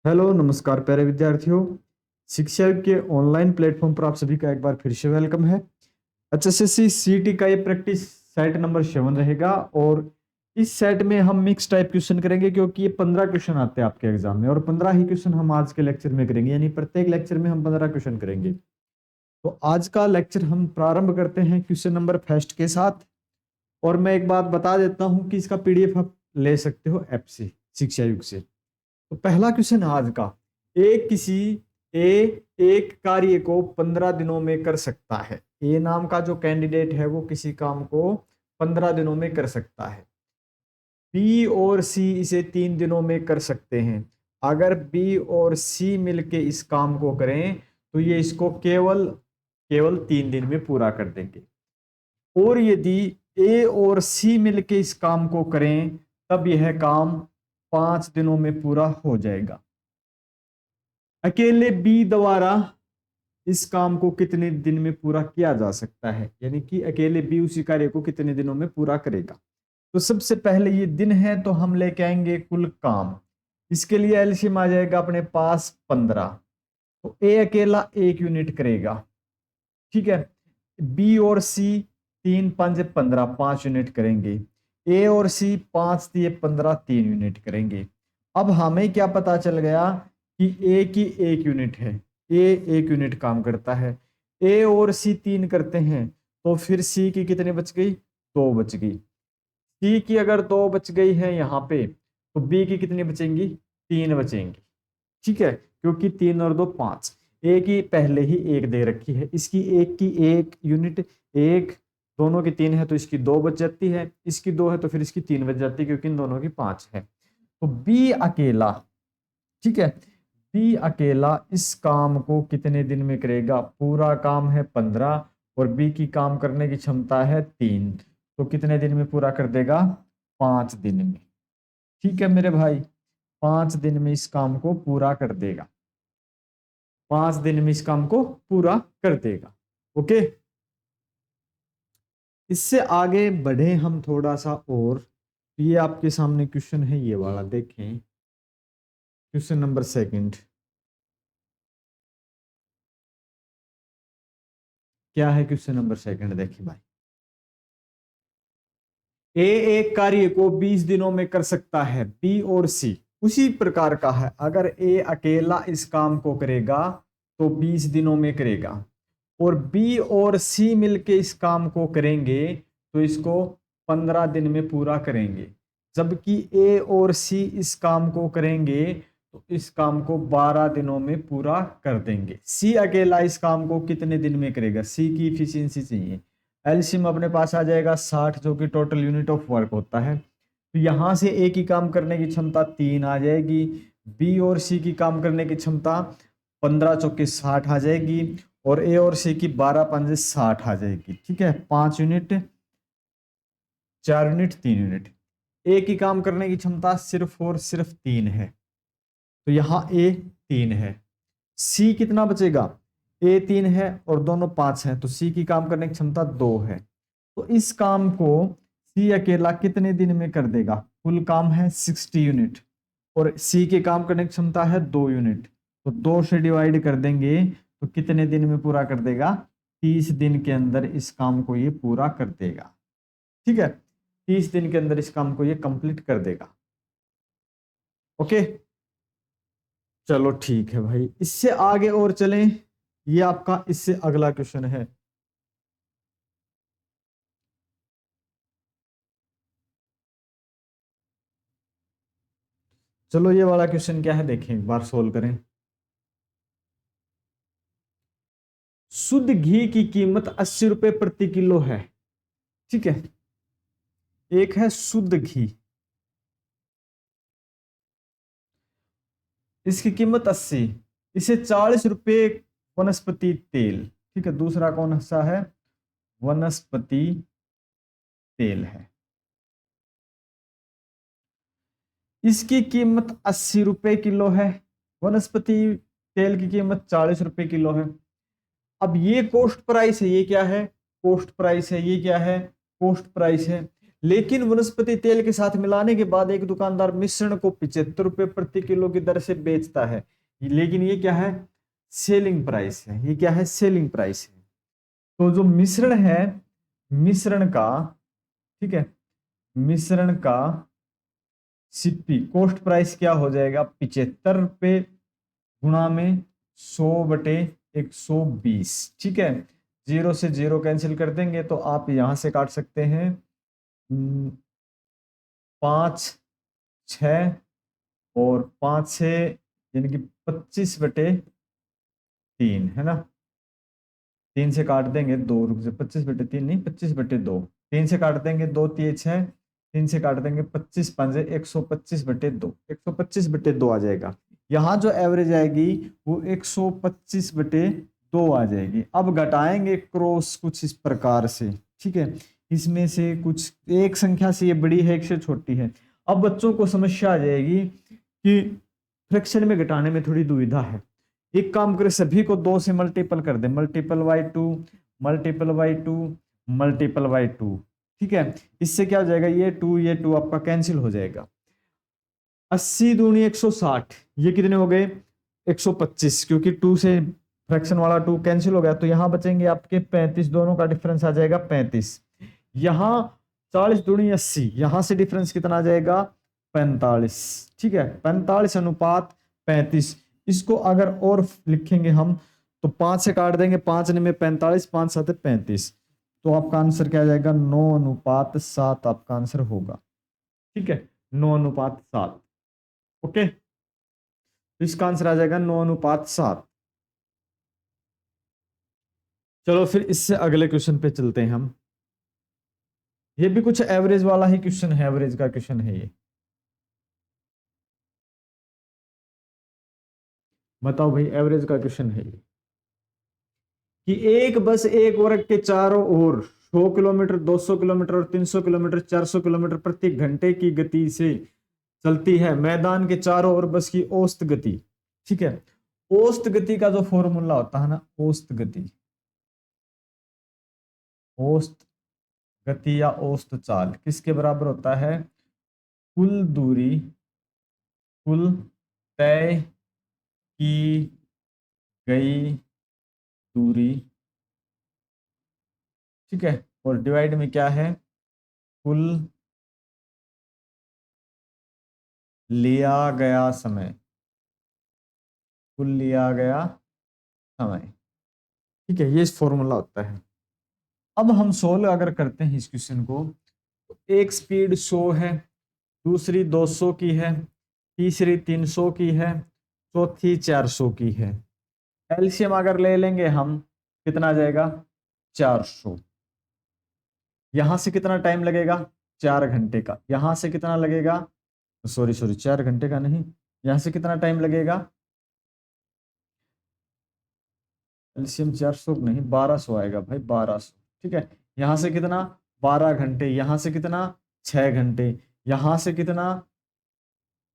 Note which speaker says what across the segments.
Speaker 1: Hello नमस्कार प्यारे विद्यार्थियों। शिक्षा के ऑनलाइन प्लेटफॉर्म पर आप सभी का एक बार फिर से वेलकम है। एचएसएससी सीटी का ये प्रैक्टिस सेट नंबर 7 रहेगा और इस सेट में हम मिक्स टाइप क्वेश्चन करेंगे क्योंकि ये 15 क्वेश्चन आते हैं आपके एग्जाम में और 15 ही क्वेश्चन हम आज के लेक्चर में करेंगे, यानी प्रत्येक लेक्चर में हम 15 क्वेश्चन करेंगे। तो आज का लेक्चर हम प्रारंभ करते हैं क्वेश्चन नंबर फर्स्ट के साथ। और मैं एक बात बता देता हूं कि इसका पीडीएफ आप ले सकते हो ऐप से, शिक्षा युग से। तो पहला क्वेश्चन आज का, किसी ए एक कार्य को 15 दिनों में कर सकता है। ए नाम का जो कैंडिडेट है वो किसी काम को 15 दिनों में कर सकता है। बी और सी इसे 3 दिनों में कर सकते हैं। अगर बी और सी मिलके इस काम को करें तो ये इसको केवल केवल 3 दिन में पूरा कर देंगे। और यदि ए और सी मिलके इस काम को करें तब यह काम 5 दिनों में पूरा हो जाएगा। अकेले बी द्वारा इस काम को कितने दिन में पूरा किया जा सकता है, यानी कि अकेले बी उसी कार्य को कितने दिनों में पूरा करेगा। तो सबसे पहले ये दिन है तो हम लेके आएंगे कुल काम। इसके लिए एलसीएम आ जाएगा अपने पास 15। तो ए अकेला 1 यूनिट करेगा, ठीक है। बी और सी 3 5 15 5 यूनिट करेंगे। ए और सी 5 दिए 15 3 यूनिट करेंगे। अब हमें क्या पता चल गया कि ए की 1 यूनिट है, ए 1 यूनिट काम करता है। ए और सी 3 करते हैं तो फिर सी की कितनी बच गई, 2 बच गई। सी की अगर 2 बच गई है यहाँ पे तो बी की कितनी बचेंगी, 3 बचेंगी, ठीक है। क्योंकि 3 और 2 5। ए की पहले ही 1 दे रखी है, इसकी 1 की 1 यूनिट, 1 दोनों की 3 है तो इसकी 2 बच जाती है, इसकी 2 है तो फिर इसकी 3 बच जाती है क्योंकि इन दोनों की 5 है। तो बी अकेला, ठीक है, बी अकेला इस काम को कितने दिन में करेगा। पूरा काम है 15 और बी की काम करने की क्षमता है 3, तो कितने दिन में पूरा कर देगा, 5 दिन में। ठीक है मेरे भाई, 5 दिन में इस काम को पूरा कर देगा, 5 दिन में इस काम को पूरा कर देगा। ओके, इससे आगे बढ़े हम थोड़ा सा और। ये आपके सामने क्वेश्चन है, ये वाला देखें, क्वेश्चन नंबर 2। क्या है क्वेश्चन नंबर 2, देखिए भाई। ए एक कार्य को 20 दिनों में कर सकता है, बी और सी उसी प्रकार का है। अगर ए अकेला इस काम को करेगा तो 20 दिनों में करेगा, और बी और सी मिलके इस काम को करेंगे तो इसको 15 दिन में पूरा करेंगे। जबकि ए और सी इस काम को करेंगे तो इस काम को 12 दिनों में पूरा कर देंगे। सी अकेला इस काम को कितने दिन में करेगा, सी की इफिशियंसी चाहिए। एलसीएम अपने पास आ जाएगा 60, जो कि टोटल यूनिट ऑफ वर्क होता है। तो यहां से ए की काम करने की क्षमता 3 आ जाएगी, बी और सी की काम करने की क्षमता 15 चौके 60 आ जाएगी, और ए और सी की 12 पंजे 60 आ जाएगी, ठीक है। 5 यूनिट, 4 यूनिट, 3 यूनिट। ए की काम करने की क्षमता सिर्फ और सिर्फ 3 है, तो यहां ए 3 है। सी कितना बचेगा, ए 3 है और दोनों 5 है, तो सी की काम करने की क्षमता 2 है। तो इस काम को सी अकेला कितने दिन में कर देगा, कुल काम है 60 यूनिट और सी के काम करने की क्षमता है 2 यूनिट, तो 2 से डिवाइड कर देंगे तो कितने दिन में पूरा कर देगा, 30 दिन के अंदर इस काम को ये पूरा कर देगा, ठीक है। 30 दिन के अंदर इस काम को ये कंप्लीट कर देगा। ओके, चलो ठीक है भाई, इससे आगे और चलें। ये आपका इससे अगला क्वेश्चन है। चलो ये वाला क्वेश्चन क्या है देखें, एक बार सोल्व करें। शुद्ध घी की कीमत 80 रुपए प्रति किलो है, ठीक है। एक है शुद्ध घी, इसकी कीमत 80, इसे 40 रुपए वनस्पति तेल, ठीक है। दूसरा कौन सा है, वनस्पति तेल है। इसकी कीमत 80 रुपए किलो है, वनस्पति तेल की कीमत 40 रुपए किलो है। अब ये कॉस्ट प्राइस है, ये क्या है, कॉस्ट प्राइस है, ये क्या है, कॉस्ट प्राइस है। लेकिन वनस्पति तेल के साथ मिलाने के बाद एक दुकानदार मिश्रण को 75 रुपए प्रति किलो की दर से बेचता है। लेकिन ये क्या है, सेलिंग प्राइस है। ये क्या है, सेलिंग प्राइस है। तो जो मिश्रण है, मिश्रण का, ठीक है, मिश्रण का सीपी कॉस्ट प्राइस क्या हो जाएगा, 75 रुपए गुणा में 100/120। ठीक है, 0 से 0 कैंसिल कर देंगे तो आप यहां से काट सकते हैं 5, 6 और 5 से, यानी कि 25/3 है ना। 3 से काट देंगे 2, रुक से 25/3 नहीं, 25/2। 3 से काट देंगे 2 3 6, 3 से काट देंगे 25 5 125/2, 125/2 आ जाएगा। यहाँ जो एवरेज आएगी वो 125/2 आ जाएगी। अब घटाएंगे क्रॉस कुछ इस प्रकार से, ठीक है, इसमें से कुछ एक संख्या से ये बड़ी है, एक से छोटी है। अब बच्चों को समस्या आ जाएगी कि फ्रैक्शन में घटाने में थोड़ी दुविधा है। एक काम करें, सभी को 2 से मल्टीपल कर दे, multiple by 2, multiple by 2, multiple by 2। ठीक है, इससे क्या हो जाएगा, ये 2 आपका कैंसिल हो जाएगा। 80 दूनी 160, ये कितने हो गए 125, क्योंकि 2 से फ्रैक्शन वाला 2 कैंसिल हो गया। तो यहां बचेंगे आपके 35, दोनों का डिफरेंस आ जाएगा 35। यहां 40 दूनी 80, यहां से डिफरेंस कितना आ जाएगा 45। ठीक है, 45 अनुपात 35। इसको अगर और लिखेंगे हम तो 5 से काट देंगे, 5 में 45, 5 7 35। तो आपका आंसर क्या आ जाएगा, 9:7 आपका आंसर होगा। ठीक है, 9:7। ओके, तो इसका आंसर आ जाएगा 9:7। चलो फिर इससे अगले क्वेश्चन पे चलते हैं हम। ये भी कुछ एवरेज वाला ही क्वेश्चन है, एवरेज का क्वेश्चन है ये। बताओ भाई, एवरेज का क्वेश्चन है ये कि एक बस एक वर्ग के चारों ओर 100 किलोमीटर, 200 किलोमीटर और 300 किलोमीटर, 400 किलोमीटर प्रति घंटे की गति से चलती है। मैदान के चारों ओर बस की औसत गति, ठीक है, औसत गति का जो फॉर्मूला होता है ना, औसत गति, औसत गति या औसत चाल किसके बराबर होता है, कुल दूरी, कुल तय की गई दूरी, ठीक है, और डिवाइड में क्या है, कुल लिया गया समय, कुल लिया गया समय। ठीक है, ये फॉर्मूला होता है। अब हम सोल्व अगर करते हैं इस क्वेश्चन को, तो एक स्पीड 100 है, दूसरी 200 की है, तीसरी 300 की है, चौथी 400 की है। एलसीएम अगर ले लेंगे हम, कितना आ जाएगा 400। यहां से कितना टाइम लगेगा 4 घंटे का, यहां से कितना लगेगा, सॉरी सॉरी 4 घंटे का नहीं, यहां से कितना टाइम लगेगा, एलसीएम 400 नहीं 1200 आएगा भाई, 1200। ठीक है, यहां से कितना 12 घंटे, यहां से कितना 6 घंटे, यहां से कितना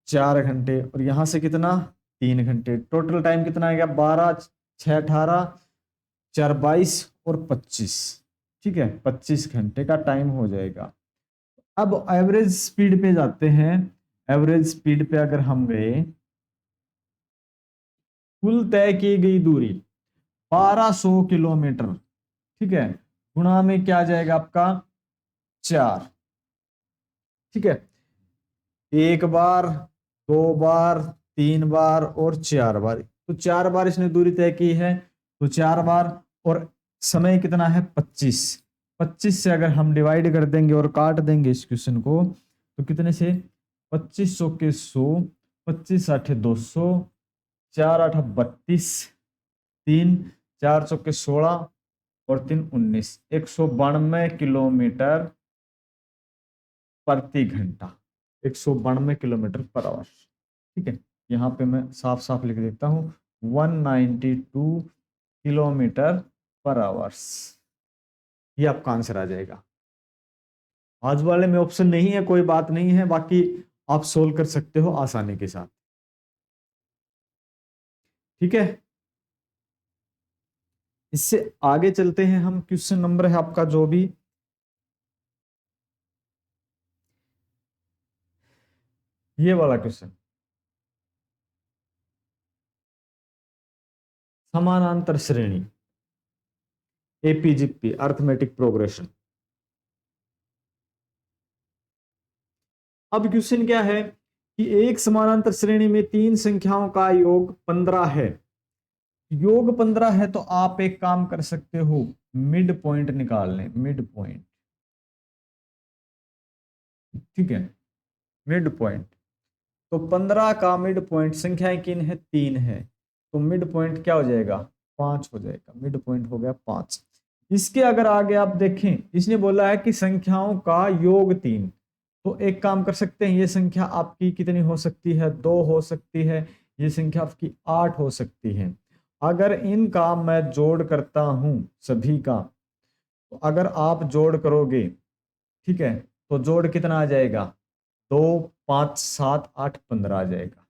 Speaker 1: 4 घंटे, और यहां से कितना 3 घंटे। टोटल टाइम कितना आएगा 12 6 18 4 22 और 25। ठीक है, 25 घंटे का टाइम हो जाएगा। अब एवरेज स्पीड पे जाते हैं। एवरेज स्पीड पे अगर हम गए, कुल तय की गई दूरी 1200 किलोमीटर, ठीक है, गुणा में क्या आ जाएगा आपका 4। ठीक है, एक बार, 2 बार, 3 बार और 4 बार, तो 4 बार इसने दूरी तय की है, तो 4 बार, और समय कितना है 25। 25 से अगर हम डिवाइड कर देंगे और काट देंगे इस क्वेश्चन को, तो कितने से 2500 के 100, 25 8 200, 4 8 32, 3 4 चौके 16 और 3 19, 192 किलोमीटर प्रति घंटा, 192 किलोमीटर पर आवर। ठीक है, यहाँ पे मैं साफ साफ लिख देता हूँ 192 किलोमीटर पर आवर्स। ये आपका आंसर आ जाएगा। आज वाले में ऑप्शन नहीं है, कोई बात नहीं है, बाकी आप सोल्व कर सकते हो आसानी के साथ। ठीक है, इससे आगे चलते हैं हम। क्वेश्चन नंबर है आपका जो भी ये वाला क्वेश्चन, समानांतर श्रेणी, एपीजीपी, अर्थमेटिक प्रोग्रेशन। अब क्वेश्चन क्या है कि एक समानांतर श्रेणी में तीन संख्याओं का योग 15 है। योग 15 है तो आप एक काम कर सकते हो, मिड पॉइंट निकाल लें, मिड पॉइंट, ठीक है, मिड पॉइंट। तो 15 का मिड पॉइंट, संख्याएं किन है, तीन है, तो मिड पॉइंट क्या हो जाएगा, 5 हो जाएगा, मिड पॉइंट हो गया 5। इसके अगर आगे आप देखें, इसने बोला है कि संख्याओं का योग 3, तो एक काम कर सकते हैं, ये संख्या आपकी कितनी हो सकती है, 2 हो सकती है, ये संख्या आपकी 8 हो सकती है। अगर इनका मैं जोड़ करता हूं सभी का, तो अगर आप जोड़ करोगे, ठीक है, तो जोड़ कितना आ जाएगा, 2 5 7 8 15 आ जाएगा,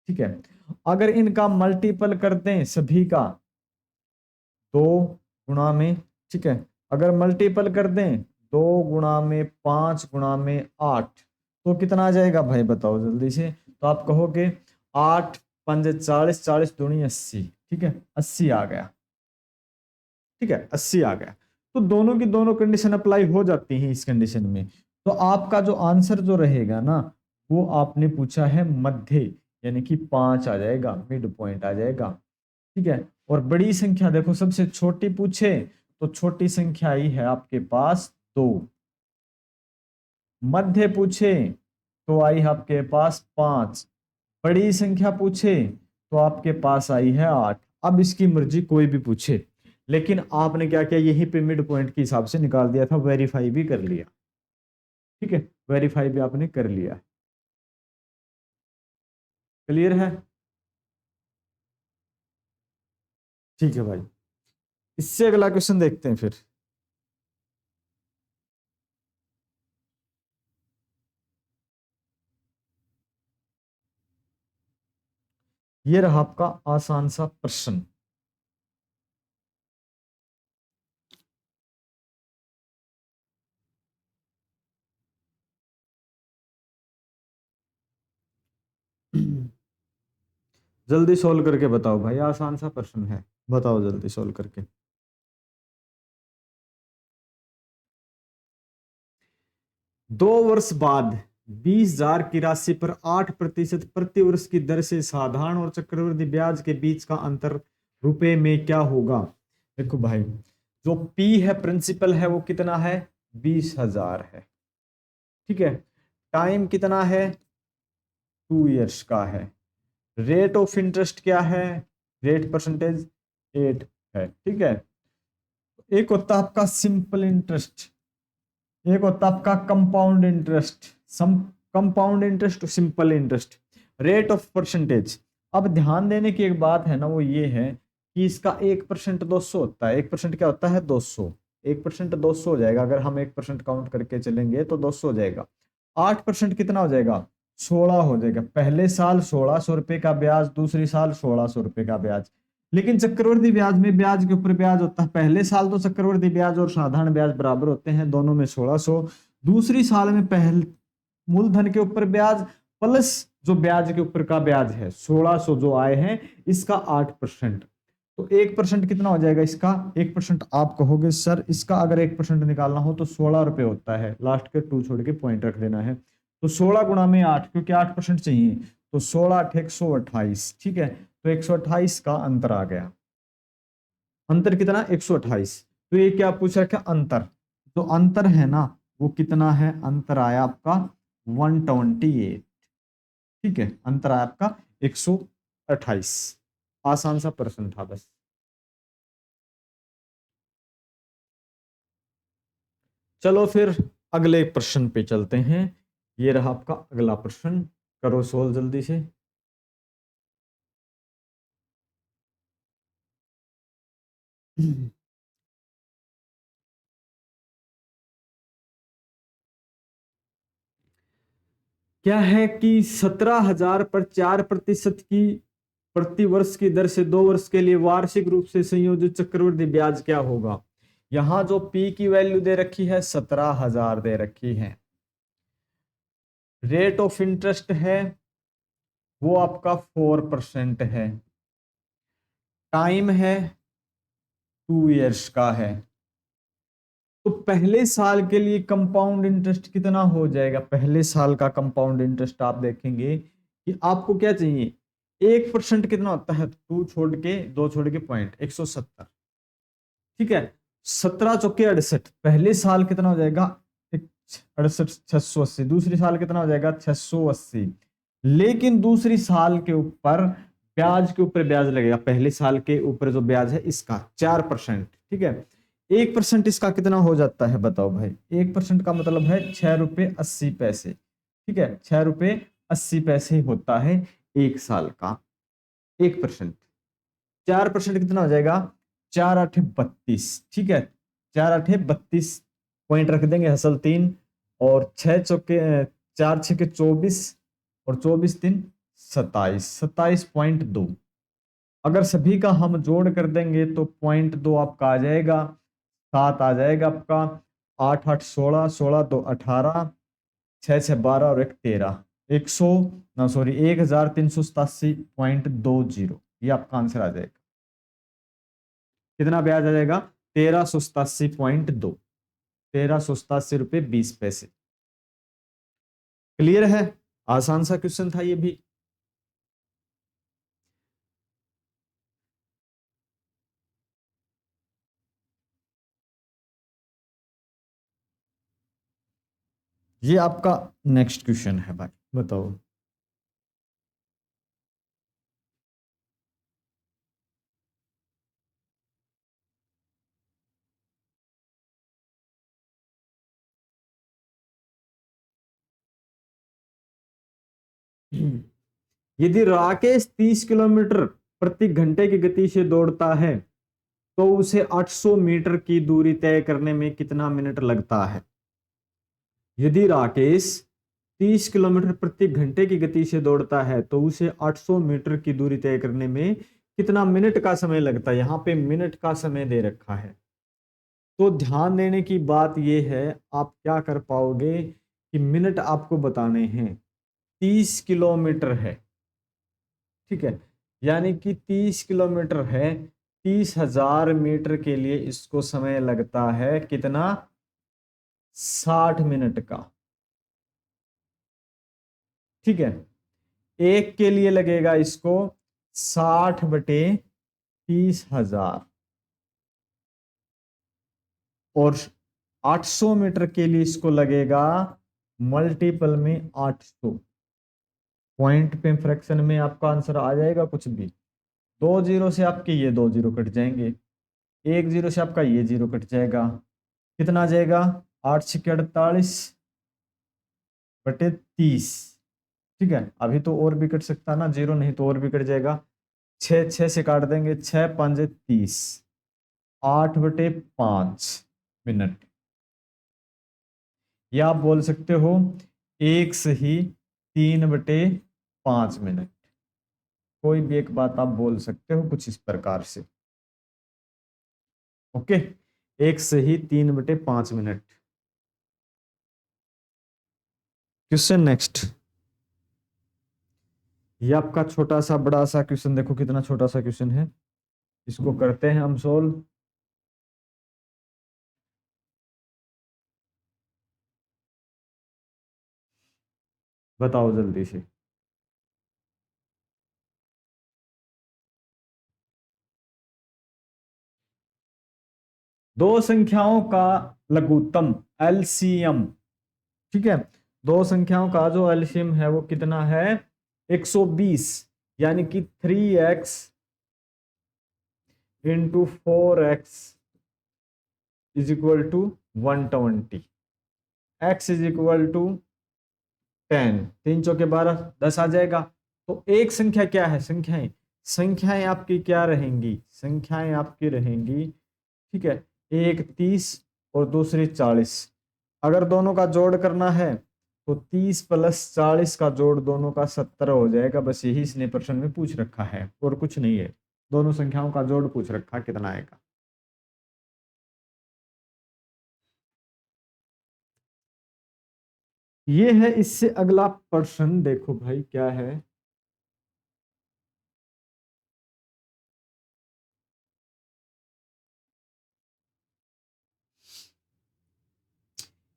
Speaker 1: ठीक है। अगर इनका मल्टीपल कर दें सभी का, 2 गुणा में, ठीक है, अगर मल्टीपल कर दें 2 गुणा में 5 गुणा में 8, तो कितना आ जाएगा भाई बताओ जल्दी से। तो आप कहोगे 8 5 40, 40 दूनी 80, ठीक है, 80 आ गया, ठीक है, 80 आ गया। तो दोनों की दोनों कंडीशन अप्लाई हो जाती हैं इस कंडीशन में। तो आपका जो आंसर जो रहेगा ना, वो आपने पूछा है मध्य, यानी कि 5 आ जाएगा, मिड पॉइंट आ जाएगा, ठीक है। और बड़ी संख्या देखो, सबसे छोटी पूछे तो छोटी संख्या ही है आपके पास 2, मध्य पूछे तो आई है आपके पास 5, बड़ी संख्या पूछे तो आपके पास आई है 8। अब इसकी मर्जी कोई भी पूछे, लेकिन आपने क्या किया, यहीं पे मिड पॉइंट के हिसाब से निकाल दिया था, वेरीफाई भी कर लिया, ठीक है, वेरीफाई भी आपने कर लिया। क्लियर है, ठीक है भाई। इससे अगला क्वेश्चन देखते हैं फिर। ये रहा आपका आसान सा प्रश्न। जल्दी सोल्व करके बताओ भाई, आसान सा प्रश्न है, बताओ जल्दी सोल्व करके। 2 वर्ष बाद 20,000 की राशि पर 8% प्रति वर्ष की दर से साधारण और चक्रवृद्धि ब्याज के बीच का अंतर रुपए में क्या होगा। देखो भाई, जो पी है, प्रिंसिपल है, वो कितना है, 20,000 है, ठीक है। टाइम कितना है, 2 इयर्स का है। रेट ऑफ इंटरेस्ट क्या है, रेट परसेंटेज 8 है, ठीक है। एक होता है आपका सिंपल इंटरेस्ट, एक होता है आपका compound interest, sum compound interest, simple interest, rate of percentage. अब ध्यान देने की एक बात है ना, वो ये है कि इसका 1% 200 होता है, 1% क्या होता है, 200, 1% 200 हो जाएगा, अगर हम 1% काउंट करके चलेंगे तो 200 हो जाएगा। 8% कितना हो जाएगा, 16 हो जाएगा। पहले साल 1600 रुपए का ब्याज, दूसरी साल 1600 रुपए का ब्याज। लेकिन चक्रवृद्धि ब्याज में ब्याज के ऊपर ब्याज होता है, पहले साल तो चक्रवृद्धि ब्याज और साधारण ब्याज बराबर होते हैं, दोनों में 1600, दूसरी साल में पहले मूलधन के ऊपर ब्याज प्लस जो ब्याज के ऊपर का ब्याज है 1600 जो आए हैं, इसका 8%। तो 1% कितना हो जाएगा इसका, 1% आप कहोगे सर इसका अगर 1% निकालना हो तो 16 रुपए होता है, लास्ट के 2 छोड़ के पॉइंट रख देना है। तो 16 गुणा में 8, क्योंकि 8% चाहिए, तो 16 8 128, ठीक है। तो 128 का अंतर आ गया, अंतर कितना, 128। तो ये क्या पूछ रखा, अंतर, तो अंतर है ना वो कितना है, अंतर आया आपका 128, ठीक है, अंतर आया आपका 128। आसान सा प्रश्न था बस। चलो फिर अगले प्रश्न पे चलते हैं। ये रहा आपका अगला प्रश्न, करो सोल्व जल्दी से। क्या है कि 17,000 पर 4% की प्रति वर्ष की दर से 2 वर्ष के लिए वार्षिक रूप से संयोजित चक्रवृद्धि ब्याज क्या होगा। यहां जो पी की वैल्यू दे रखी है 17,000 दे रखी है, रेट ऑफ इंटरेस्ट है वो आपका 4% है। टाइम है 2 इयर्स का है। तो पहले साल के लिए कंपाउंड इंटरेस्ट कितना हो जाएगा? पहले साल का कंपाउंड इंटरेस्ट आप देखेंगे कि आपको क्या चाहिए, 1% कितना होता है, 2 छोड़ के पॉइंट 170। ठीक है, 17 चौके 68, पहले साल कितना हो जाएगा 68 680। दूसरी साल कितना हो जाएगा 680। लेकिन दूसरी साल के ऊपर ब्याज के ऊपर ब्याज लगेगा, पहले साल के ऊपर जो ब्याज है इसका 4%। ठीक है, 1% इसका कितना हो जाता है बताओ भाई? 1% का मतलब है 6 रुपये 80 पैसे। ठीक है, 6 रुपये 80 पैसे होता है 1 साल का 1%। 4% कितना हो जाएगा 4 8 32। ठीक है, 4 8 32 पॉइंट रख देंगे हसल 3, और 4 6 के 24, और 24 3 27, 27.2। अगर सभी का हम जोड़ कर देंगे तो 0.2 आपका आ जाएगा, 7 आ जाएगा आपका, 8 8 16, 16 2 18, 6 6 12 और 1 13, 100 ना सॉरी 1387.20। ये आपका आंसर आ जाएगा। कितना ब्याज आ जाएगा? 1387.2, 1387 रुपये 20 पैसे। क्लियर है? आसान सा क्वेश्चन था ये भी। ये आपका नेक्स्ट क्वेश्चन है भाई, बताओ। यदि राकेश 30 किलोमीटर प्रति घंटे की गति से दौड़ता है तो उसे 800 मीटर की दूरी तय करने में कितना मिनट लगता है? यदि राकेश 30 किलोमीटर प्रति घंटे की गति से दौड़ता है तो उसे 800 मीटर की दूरी तय करने में कितना मिनट का समय लगता है? यहां पे मिनट का समय दे रखा है। तो ध्यान देने की बात यह है, आप क्या कर पाओगे कि मिनट आपको बताने हैं। 30 किलोमीटर है, ठीक है, यानी कि 30 किलोमीटर है, 30,000 मीटर के लिए इसको समय लगता है कितना? 60 मिनट का। ठीक है, एक के लिए लगेगा इसको 60/30,000, और 800 मीटर के लिए इसको लगेगा मल्टीपल में 800। पॉइंट पे फ्रैक्शन में आपका आंसर आ जाएगा कुछ भी। 2 जीरो से आपके ये 2 जीरो कट जाएंगे, 1 जीरो से आपका ये जीरो कट जाएगा। कितना आ जाएगा? 8 6 48/30। ठीक है, अभी तो और भी कट सकता है ना जीरो, नहीं तो और भी कट जाएगा। 6 6 से काट देंगे, 6 5 30, 8/5 मिनट। या आप बोल सकते हो 1 सही 3/5 मिनट। कोई भी एक बात आप बोल सकते हो कुछ इस प्रकार से। ओके, 1 सही 3/5 मिनट। Question next. ये आपका छोटा सा बड़ा सा क्वेश्चन, देखो कितना छोटा सा क्वेश्चन है। इसको करते हैं हम सोल्व। बताओ जल्दी से। दो संख्याओं का लघुत्तम एलसीएम, ठीक है, दो संख्याओं का जो एलसीएम है वो कितना है? 120, यानी कि 3x into 4x is equal to 120। x is equal to 10, 3 चौके 12, 10 आ जाएगा। तो एक संख्या क्या है? संख्याएं, संख्याएं आपकी क्या रहेंगी? संख्याएं आपकी रहेंगी, ठीक है, एक 30 और दूसरी 40। अगर दोनों का जोड़ करना है तो 30 + 40 का जोड़ दोनों का 70 हो जाएगा। बस यही इसने प्रश्न में पूछ रखा है और कुछ नहीं है। दोनों संख्याओं का जोड़ पूछ रखा, कितना आएगा? ये है इससे अगला प्रश्न, देखो भाई क्या है।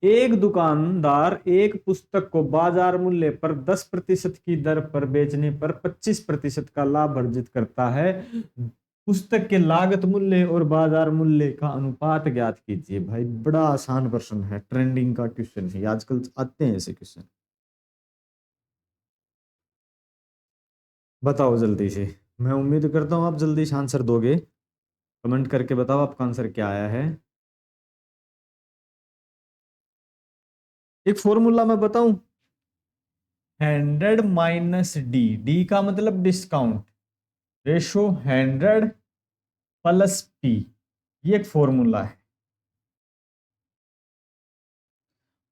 Speaker 1: एक दुकानदार एक पुस्तक को बाजार मूल्य पर 10% की दर पर बेचने पर 25% का लाभ अर्जित करता है। पुस्तक के लागत मूल्य और बाजार मूल्य का अनुपात ज्ञात कीजिए। भाई बड़ा आसान प्रश्न है, ट्रेंडिंग का क्वेश्चन है, आजकल आते हैं ऐसे क्वेश्चन। बताओ जल्दी से, मैं उम्मीद करता हूँ आप जल्दी से आंसर दोगे। कमेंट करके बताओ आपका आंसर क्या आया है। एक फॉर्मूला मैं बताऊं, 100 - डी, डी का मतलब डिस्काउंट, रेशो 100 + p, ये एक फॉर्मूला है।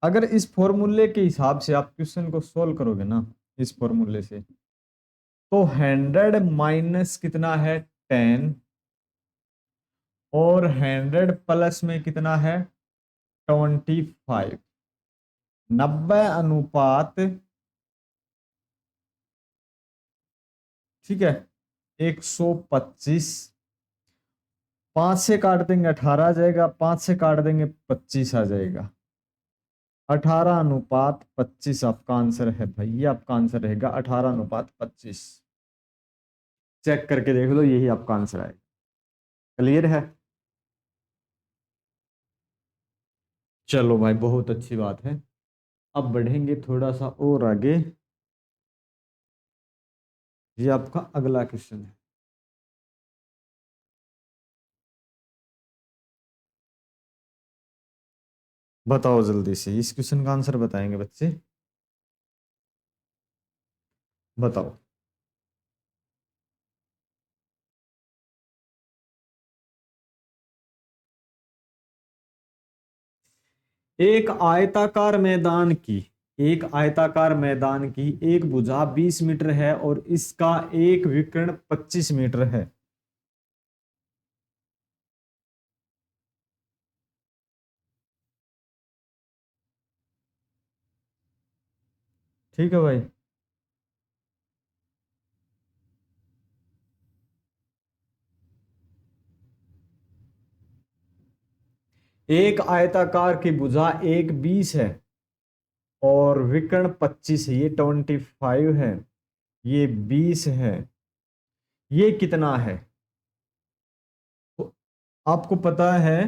Speaker 1: अगर इस फॉर्मूले के हिसाब से आप क्वेश्चन को सोल्व करोगे ना, इस फॉर्मूले से, तो 100 - कितना है 10, और 100 में कितना है 25, 90 अनुपात, ठीक है, 125। 5 से काट देंगे 18 आ जाएगा, 5 से काट देंगे 25 आ जाएगा। 18 अनुपात 25 आपका आंसर है भाई, ये आपका आंसर रहेगा 18 अनुपात 25। चेक करके देख लो, यही आपका आंसर है। क्लियर है? चलो भाई बहुत अच्छी बात है। अब बढ़ेंगे थोड़ा सा और आगे। ये आपका अगला क्वेश्चन है। बताओ जल्दी से, इस क्वेश्चन का आंसर बताएंगे बच्चे, बताओ। एक आयताकार मैदान की एक भुजा 20 मीटर है और इसका एक विकर्ण 25 मीटर है। ठीक है भाई। एक आयताकार की भुजा एक 20 है और विकर्ण 25 है, ये 25 है, ये 20 है, ये कितना है? तो आपको पता है,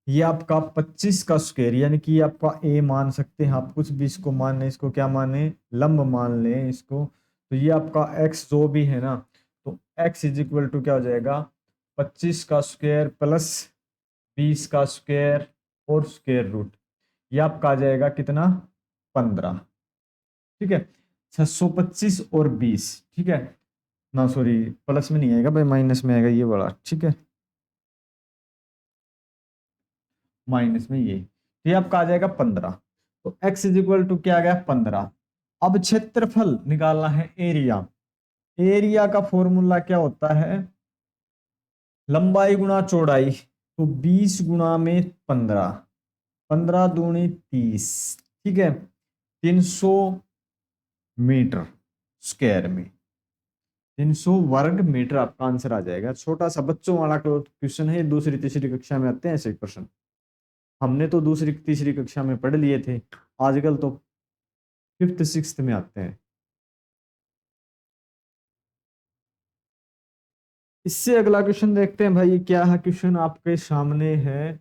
Speaker 1: ये आपका 25 का स्क्वायर, यानी कि ये आपका ए मान सकते हैं आप, कुछ भी इसको मान लें, इसको क्या माने, लंब मान लें इसको। तो ये आपका एक्स जो भी है ना, तो एक्स इज इक्वल टू क्या हो जाएगा, 25 का स्क्वायर प्लस 20 का स्क्वायर और स्क्वायर रूट, ये आपका आ जाएगा कितना, 15। ठीक है, 625 और 20, ठीक है ना, सॉरी प्लस में नहीं आएगा भाई, माइनस में आएगा ये वाला, ठीक है, माइनस में ये आपका आ जाएगा 15। तो x इज इक्वल टू क्या आ गया 15। अब क्षेत्रफल निकालना है, एरिया। एरिया का फॉर्मूला क्या होता है, लंबाई गुणा चौड़ाई, तो 20 गुणा में 15, 15 दूनी 30, ठीक है, 300 मीटर स्क्वायर में, 300 वर्ग मीटर आपका आंसर आ जाएगा। छोटा सा बच्चों वाला क्वेश्चन है, दूसरी तीसरी कक्षा में आते हैं ऐसे क्वेश्चन, हमने तो दूसरी तीसरी कक्षा में पढ़ लिए थे, आजकल तो फिफ्थ सिक्स्थ में आते हैं। इससे अगला क्वेश्चन देखते हैं भाई, क्या है क्वेश्चन आपके सामने है,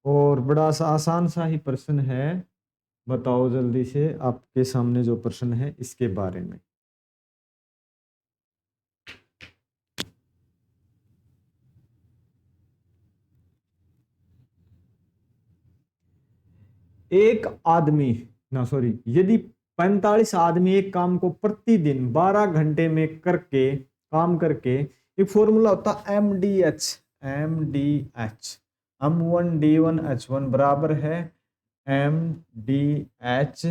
Speaker 1: और बड़ा सा आसान सा ही प्रश्न है। बताओ जल्दी से, आपके सामने जो प्रश्न है इसके बारे में। एक आदमी, ना सॉरी, यदि 45 आदमी एक काम को प्रतिदिन 12 घंटे में करके काम करके, एक फॉर्मूला होता एम डी एच, M1D1H1 बराबर है MDH,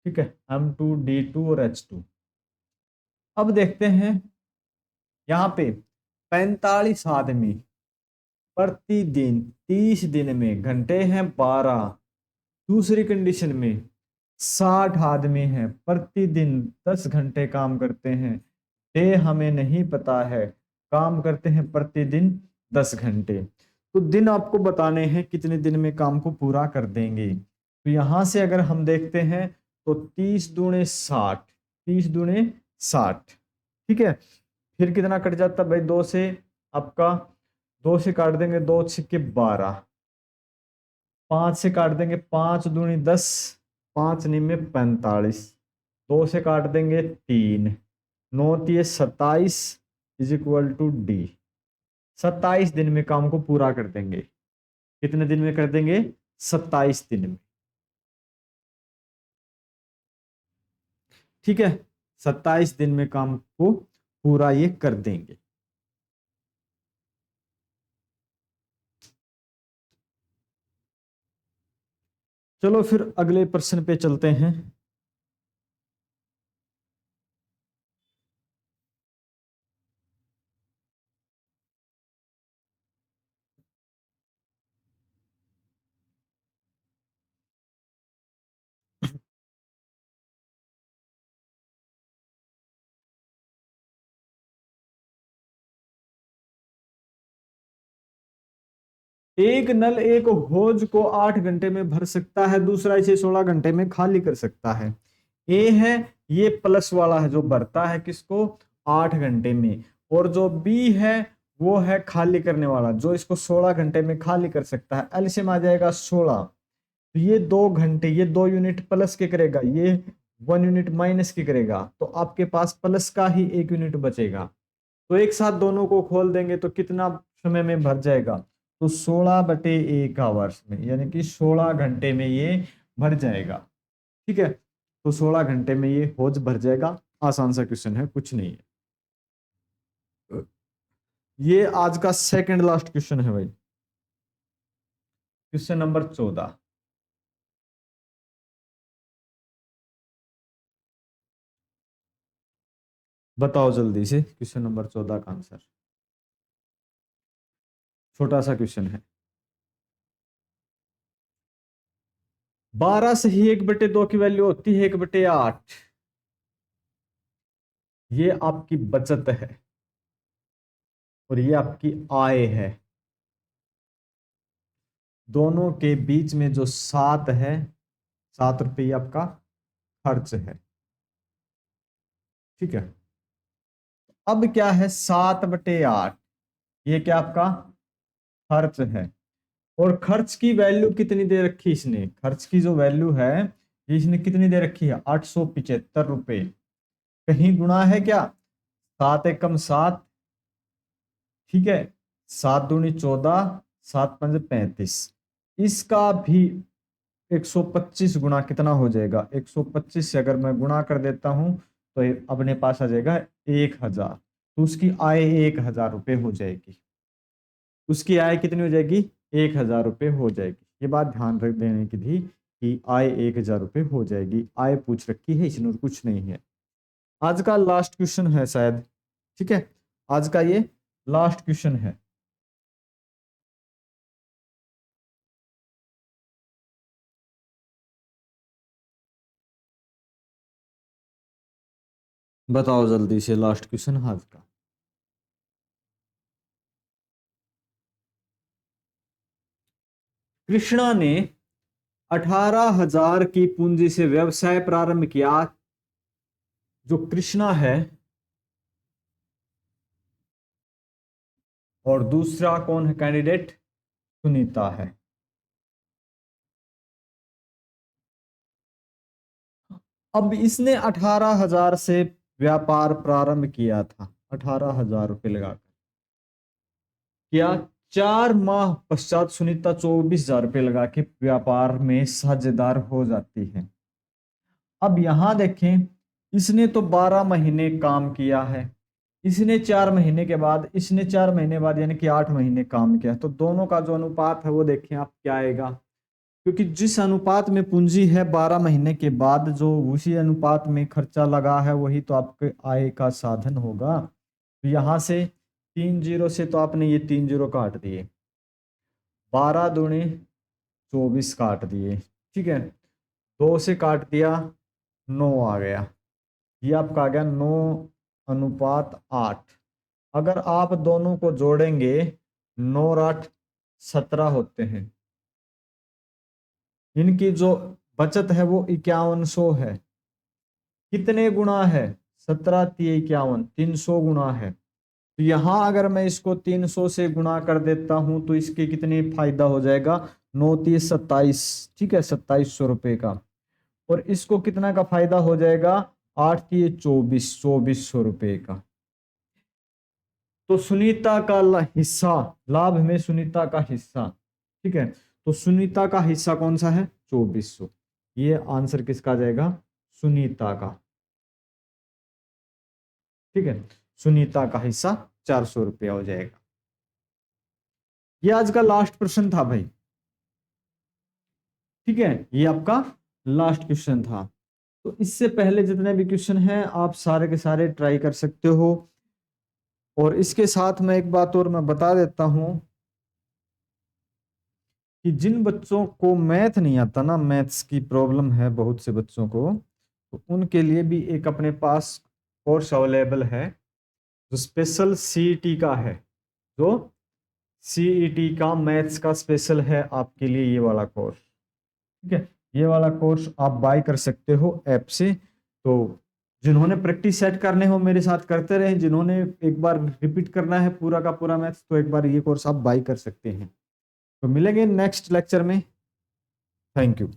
Speaker 1: ठीक है, M2D2 और H2। अब देखते हैं यहाँ पे 45 आदमी प्रतिदिन 30 दिन में, घंटे हैं 12, दूसरी कंडीशन में 60 आदमी हैं, प्रतिदिन 10 घंटे काम करते हैं, डे हमें नहीं पता है, काम करते हैं प्रतिदिन 10 घंटे। तो दिन आपको बताने हैं कितने दिन में काम को पूरा कर देंगे। तो यहां से अगर हम देखते हैं तो 30 दूने 60, 30 दूने 60, ठीक है। फिर कितना कट जाता भाई, दो से आपका, दो से काट देंगे, दो छिक्के 12, 5 से काट देंगे, 5 दूनी 10, 5 निमे 45, 2 से काट देंगे 3, 9 तिये 27 इज इक्वल टू डी। 27 दिन में काम को पूरा कर देंगे। कितने दिन में कर देंगे? 27 दिन में, ठीक है। 27 दिन में काम को पूरा ये कर देंगे। चलो फिर अगले प्रश्न पे चलते हैं। एक नल एक होज को 8 घंटे में भर सकता है, दूसरा इसे 16 घंटे में खाली कर सकता है। ए है ये प्लस वाला है जो भरता है किसको? 8 घंटे में। और जो बी है वो है खाली करने वाला जो इसको 16 घंटे में खाली कर सकता है। एलसीएम आ जाएगा 16। तो ये 2 घंटे, ये 2 यूनिट प्लस के करेगा, ये 1 यूनिट माइनस की करेगा, तो आपके पास प्लस का ही 1 यूनिट बचेगा। तो एक साथ दोनों को खोल देंगे तो कितना समय में भर जाएगा? तो 16/1 आवर्स में, यानी कि 16 घंटे में ये भर जाएगा, ठीक है। तो 16 घंटे में ये होज भर जाएगा। आसान सा क्वेश्चन है, कुछ नहीं है। ये आज का सेकंड लास्ट क्वेश्चन है भाई, क्वेश्चन नंबर 14। बताओ जल्दी से क्वेश्चन नंबर 14 का आंसर। छोटा सा क्वेश्चन है। 12 से ही 1/2 की वैल्यू होती है 1/8। ये आपकी बचत है और ये आपकी आय है। दोनों के बीच में जो 7 है, 7 रुपये आपका खर्च है, ठीक है। अब क्या है? 7/8, ये क्या आपका खर्च है। और खर्च की वैल्यू कितनी दे रखी इसने? खर्च की जो वैल्यू है ये इसने कितनी दे रखी है? 875 रुपए। कहीं गुणा है क्या? 7 एकम 7, ठीक है। 7 दूनी 14, 7 पंजे 35। इसका भी 125 गुना कितना हो जाएगा? 125 से अगर मैं गुणा कर देता हूं तो ये अपने पास आ जाएगा 1000। तो उसकी आय 1000 रुपये हो जाएगी। उसकी आय कितनी हो जाएगी? 1000 रुपये हो जाएगी। ये बात ध्यान रख देने की थी कि आय 1000 रुपये हो जाएगी। आय पूछ रखी है इसमें, कुछ नहीं है। आज का लास्ट क्वेश्चन है शायद, ठीक है। आज का ये लास्ट क्वेश्चन है। बताओ जल्दी से लास्ट क्वेश्चन आज का। कृष्णा ने 18,000 की पूंजी से व्यवसाय प्रारंभ किया। जो कृष्णा है और दूसरा कौन है कैंडिडेट? सुनीता है। अब इसने 18,000 से व्यापार प्रारंभ किया था, 18,000 रुपये लगाकर किया। 4 माह पश्चात सुनीता 24,000 रुपये लगा के व्यापार में साझेदार हो जाती है। अब यहां देखें, इसने तो 12 महीने काम किया है, इसने 4 महीने के बाद, इसने 4 महीने बाद, यानी कि 8 महीने काम किया। तो दोनों का जो अनुपात है वो देखें आप क्या आएगा। क्योंकि जिस अनुपात में पूंजी है 12 महीने के बाद, जो उसी अनुपात में खर्चा लगा है वही तो आपके आय का साधन होगा। तो यहां से 3 जीरो से तो आपने ये 3 जीरो काट दिए, 12 दूनी 24 काट दिए, ठीक है, 2 से काट दिया 9 आ गया, ये आपका आ गया 9:8। अगर आप दोनों को जोड़ेंगे 9 और 8 17 होते हैं, इनकी जो बचत है वो 5100 है। कितने गुना है? 17 3 51, 300 गुना है। तो यहां अगर मैं इसको 300 से गुणा कर देता हूं तो इसके कितने फायदा हो जाएगा? 9 30 27, ठीक है, 2700 रुपए का। और इसको कितना का फायदा हो जाएगा? 8 3 24, 2400 रुपए का। तो सुनीता का हिस्सा, लाभ में सुनीता का हिस्सा, ठीक है, तो सुनीता का हिस्सा कौन सा है? 2400। ये आंसर किसका आ जाएगा? सुनीता का, ठीक है, सुनीता का हिस्सा 400 रुपया हो जाएगा। ये आज का लास्ट प्रश्न था भाई, ठीक है, ये आपका लास्ट क्वेश्चन था। तो इससे पहले जितने भी क्वेश्चन हैं आप सारे के सारे ट्राई कर सकते हो। और इसके साथ में एक बात और मैं बता देता हूं कि जिन बच्चों को मैथ नहीं आता ना, मैथ्स की प्रॉब्लम है बहुत से बच्चों को, तो उनके लिए भी एक अपने पास कोर्स अवेलेबल है जो स्पेशल सीईटी का है, जो सीईटी का मैथ्स का स्पेशल है आपके लिए, ये वाला कोर्स, ठीक है। ये वाला कोर्स आप बाय कर सकते हो ऐप से। तो जिन्होंने प्रैक्टिस सेट करने हो मेरे साथ करते रहे, जिन्होंने एक बार रिपीट करना है पूरा का पूरा मैथ्स, तो एक बार ये कोर्स आप बाय कर सकते हैं। तो मिलेंगे नेक्स्ट लेक्चर में। Thank you.